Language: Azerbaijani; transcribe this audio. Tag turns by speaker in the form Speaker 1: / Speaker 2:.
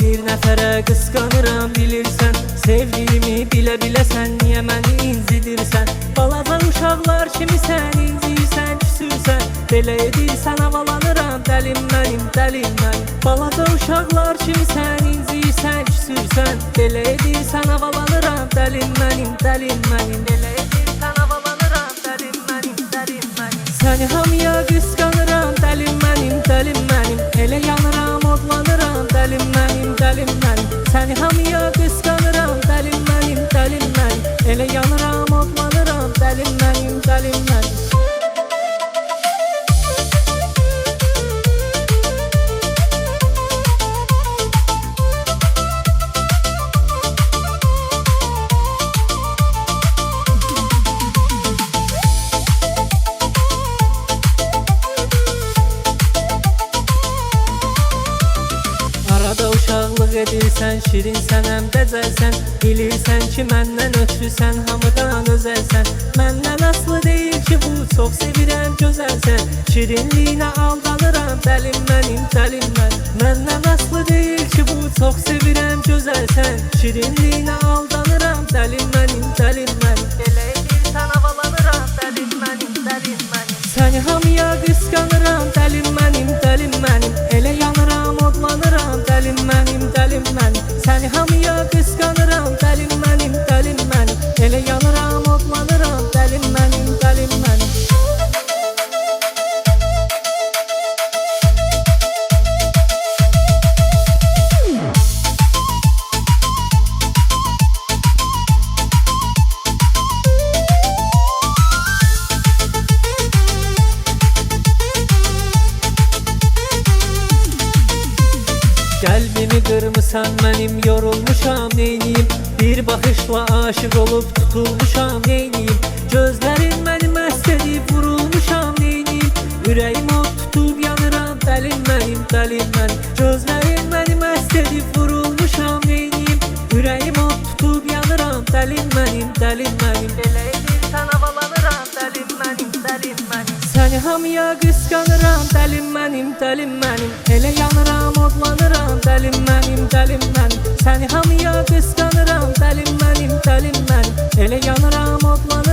Speaker 1: bir nəfərə qısqanıram bilirsən. Sevdiyimi bilə-bilə sən niyə məni incidirsən? Balaca uşaqlar kimi sən inciyirsən, küsürsən. Belə edirsən havalanıram, dəlim mənim, dəlim mənim. Balaca uşaqlar kimi sən inciyirsən, küsürsən. Belə edirsən havalanıram, dəlim mənim, dəlim mənim. Belə edirsən havalanıram, dəlim mənim, dəlim mənim. Səni hamıya qısqanıram, dəlim mənim, dəlim mənim. Elə yanıram, odlanıram, dəlim mənim, dəlim mənim. Səni hamıya qısqanıram, dəlim mənim, dəlim mənim. Elə yanıram, odlanıram, dəlim mənim, dəlim mənim. Uşaqlıq edirsən, şirinsən, həm dəcəlsən. Bilirsən ki, məndən ötürsən, hamıdan özəlsən. Məndən aslı deyil ki, bu çox sevirəm, gözəlsən. Şirinliyinə aldanıram, dəlim mənim, dəlim mənim. Məndən aslı deyil ki, bu çox sevirəm, gözəlsən. Şirinliyinə aldanıram, dəlim mənim, dəlim mənim. Elə edirsən, havalanıram, dəlim mənim, dəlim mənim. Səni hamıya qısqanıram, dəlim mənim, dəlim mənim. Elə yanıram, odlanıram, dəlim mənim, dəlim mənim. Səni hamıya qısqanıram, dəlim mənim, dəlim mənim. Elə yanıram, odlanıram, dəlim mənim, dəlim mənim. Qəlbimi qırmısan mənim, yorulmuşam neyniyim? Bir baxışla aşıq olub tutulmuşam neyniyim? Gözlərin məni məst edib vurulmuşam neyniyim? Ürəyim od tutub yanıram, dəlim mənim, dəlim mənim. Gözlərin məni məst edib vurulmuşam neyniyim? Ürəyim od tutub yanıram, dəlim mənim, dəlim mənim. Elə edirsən havalanıram, dəlim mənim, dəlim mənim. Səni hamıya qısqanıram, dəlim mənim, dəlim mənim. Elə yanıram, odlanıram, dəlim mənim, dəlim mənim. Səni hamıya qısqanıram, dəlim mənim, dəlim mənim. Elə yanıram, odlanıram.